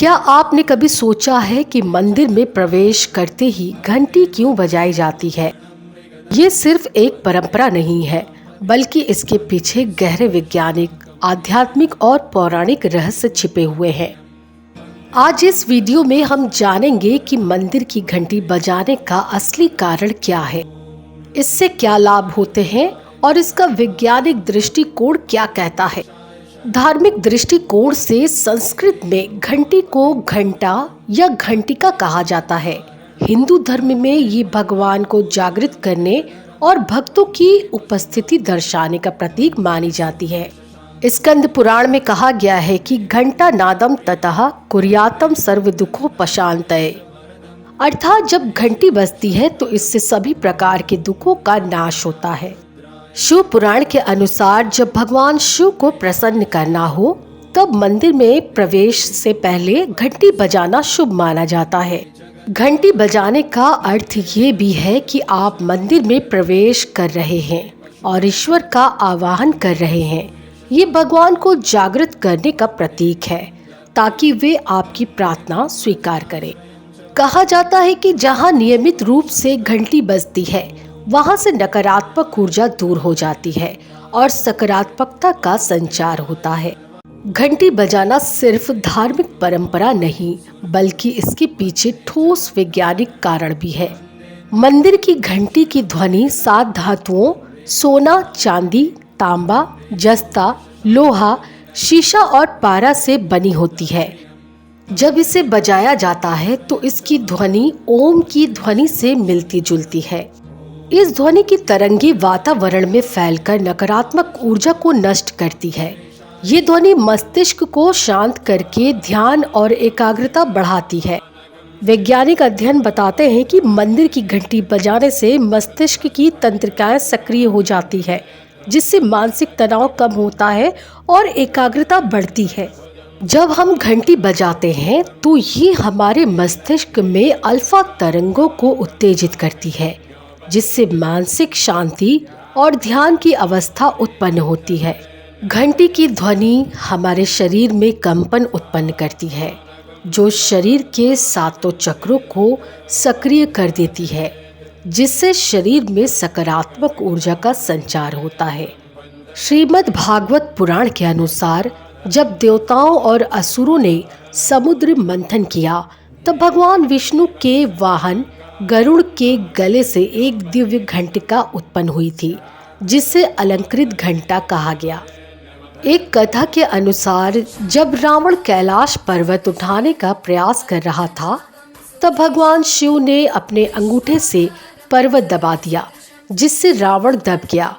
क्या आपने कभी सोचा है कि मंदिर में प्रवेश करते ही घंटी क्यों बजाई जाती है? ये सिर्फ एक परंपरा नहीं है, बल्कि इसके पीछे गहरे वैज्ञानिक, आध्यात्मिक और पौराणिक रहस्य छिपे हुए हैं। आज इस वीडियो में हम जानेंगे कि मंदिर की घंटी बजाने का असली कारण क्या है, इससे क्या लाभ होते हैं और इसका वैज्ञानिक दृष्टिकोण क्या कहता है। धार्मिक दृष्टिकोण से संस्कृत में घंटी को घंटा या घंटिका कहा जाता है। हिंदू धर्म में ये भगवान को जागृत करने और भक्तों की उपस्थिति दर्शाने का प्रतीक मानी जाती है। स्कंद पुराण में कहा गया है कि घंटा नादम ततः कुर्यातम सर्व दुखोपशांतये, अर्थात जब घंटी बजती है तो इससे सभी प्रकार के दुखों का नाश होता है। शिव पुराण के अनुसार जब भगवान शिव को प्रसन्न करना हो तब मंदिर में प्रवेश से पहले घंटी बजाना शुभ माना जाता है। घंटी बजाने का अर्थ ये भी है कि आप मंदिर में प्रवेश कर रहे हैं और ईश्वर का आवाहन कर रहे हैं। ये भगवान को जागृत करने का प्रतीक है ताकि वे आपकी प्रार्थना स्वीकार करें। कहा जाता है कि जहाँ नियमित रूप से घंटी बजती है वहां से नकारात्मक ऊर्जा दूर हो जाती है और सकारात्मकता का संचार होता है। घंटी बजाना सिर्फ धार्मिक परंपरा नहीं, बल्कि इसके पीछे ठोस वैज्ञानिक कारण भी है। मंदिर की घंटी की ध्वनि 7 धातुओं सोना, चांदी, तांबा, जस्ता, लोहा, शीशा और पारा से बनी होती है। जब इसे बजाया जाता है तो इसकी ध्वनि ओम की ध्वनि से मिलती जुलती है। इस ध्वनि की तरंगे वातावरण में फैलकर नकारात्मक ऊर्जा को नष्ट करती है। ये ध्वनि मस्तिष्क को शांत करके ध्यान और एकाग्रता बढ़ाती है। वैज्ञानिक अध्ययन बताते हैं कि मंदिर की घंटी बजाने से मस्तिष्क की तंत्रिकाएं सक्रिय हो जाती है, जिससे मानसिक तनाव कम होता है और एकाग्रता बढ़ती है। जब हम घंटी बजाते हैं तो ये हमारे मस्तिष्क में अल्फा तरंगों को उत्तेजित करती है, जिससे मानसिक शांति और ध्यान की अवस्था उत्पन्न होती है। घंटी की ध्वनि हमारे शरीर में कंपन उत्पन्न करती है, जो शरीर के 7 चक्रों को सक्रिय कर देती है, जिससे शरीर में सकारात्मक ऊर्जा का संचार होता है। श्रीमद् भागवत पुराण के अनुसार जब देवताओं और असुरों ने समुद्र मंथन किया तब भगवान विष्णु के वाहन गरुड़ के गले से एक दिव्य घंटिका उत्पन्न हुई थी, जिसे अलंकृत घंटा कहा गया। एक कथा के अनुसार जब रावण कैलाश पर्वत उठाने का प्रयास कर रहा था तब भगवान शिव ने अपने अंगूठे से पर्वत दबा दिया, जिससे रावण दब गया।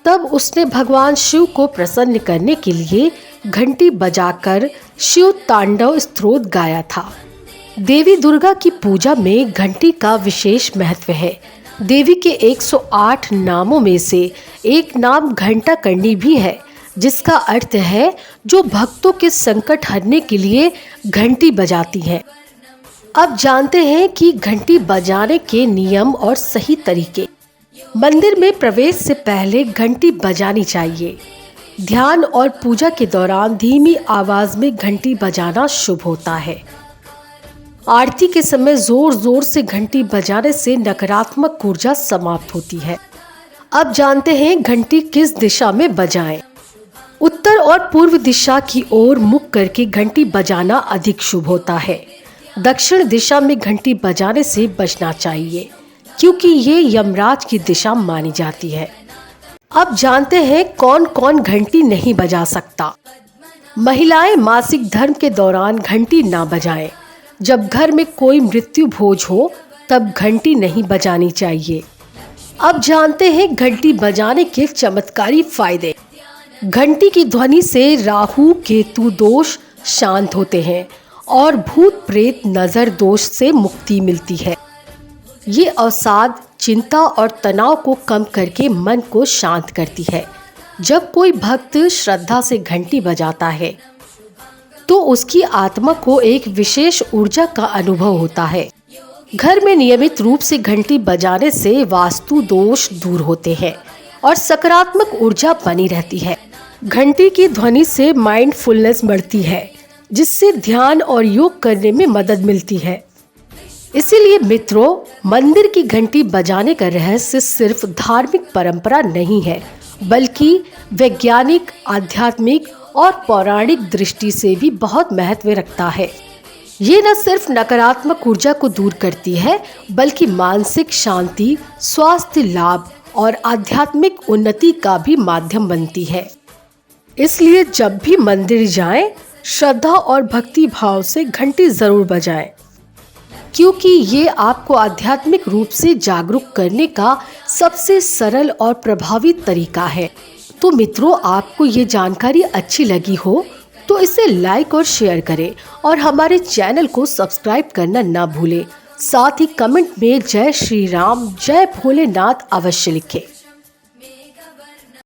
तब उसने भगवान शिव को प्रसन्न करने के लिए घंटी बजाकर शिव तांडव स्तोत्र गाया था। देवी दुर्गा की पूजा में घंटी का विशेष महत्व है। देवी के 108 नामों में से एक नाम घंटा करनी भी है, जिसका अर्थ है जो भक्तों के संकट हरने के लिए घंटी बजाती है। अब जानते हैं कि घंटी बजाने के नियम और सही तरीके। मंदिर में प्रवेश से पहले घंटी बजानी चाहिए। ध्यान और पूजा के दौरान धीमी आवाज में घंटी बजाना शुभ होता है। आरती के समय जोर जोर से घंटी बजाने से नकारात्मक ऊर्जा समाप्त होती है। अब जानते हैं घंटी किस दिशा में बजाएं। उत्तर और पूर्व दिशा की ओर मुख करके घंटी बजाना अधिक शुभ होता है। दक्षिण दिशा में घंटी बजाने से बचना चाहिए, क्योंकि ये यमराज की दिशा मानी जाती है। अब जानते हैं कौन कौन घंटी नहीं बजा सकता। महिलाएं मासिक धर्म के दौरान घंटी ना बजाएं। जब घर में कोई मृत्यु भोज हो तब घंटी नहीं बजानी चाहिए। अब जानते हैं घंटी बजाने के चमत्कारी फायदे। घंटी की ध्वनि से राहु केतु दोष शांत होते हैं और भूत प्रेत नजर दोष से मुक्ति मिलती है। ये अवसाद, चिंता और तनाव को कम करके मन को शांत करती है। जब कोई भक्त श्रद्धा से घंटी बजाता है तो उसकी आत्मा को एक विशेष ऊर्जा का अनुभव होता है। घर में नियमित रूप से घंटी बजाने से वास्तु दोष दूर होते हैं और सकारात्मक ऊर्जा बनी रहती है। घंटी की ध्वनि से माइंडफुलनेस बढ़ती है। जिससे ध्यान और योग करने में मदद मिलती है। इसीलिए मित्रों, मंदिर की घंटी बजाने का रहस्य सिर्फ धार्मिक परंपरा नहीं है, बल्कि वैज्ञानिक, आध्यात्मिक और पौराणिक दृष्टि से भी बहुत महत्व रखता है। ये न सिर्फ नकारात्मक ऊर्जा को दूर करती है, बल्कि मानसिक शांति, स्वास्थ्य लाभ और आध्यात्मिक उन्नति का भी माध्यम बनती है। इसलिए जब भी मंदिर जाएं, श्रद्धा और भक्ति भाव से घंटी जरूर बजाएं, क्योंकि ये आपको आध्यात्मिक रूप से जागरूक करने का सबसे सरल और प्रभावी तरीका है। तो मित्रों, आपको ये जानकारी अच्छी लगी हो तो इसे लाइक और शेयर करें और हमारे चैनल को सब्सक्राइब करना ना भूलें। साथ ही कमेंट में जय श्री राम, जय भोलेनाथ अवश्य लिखें।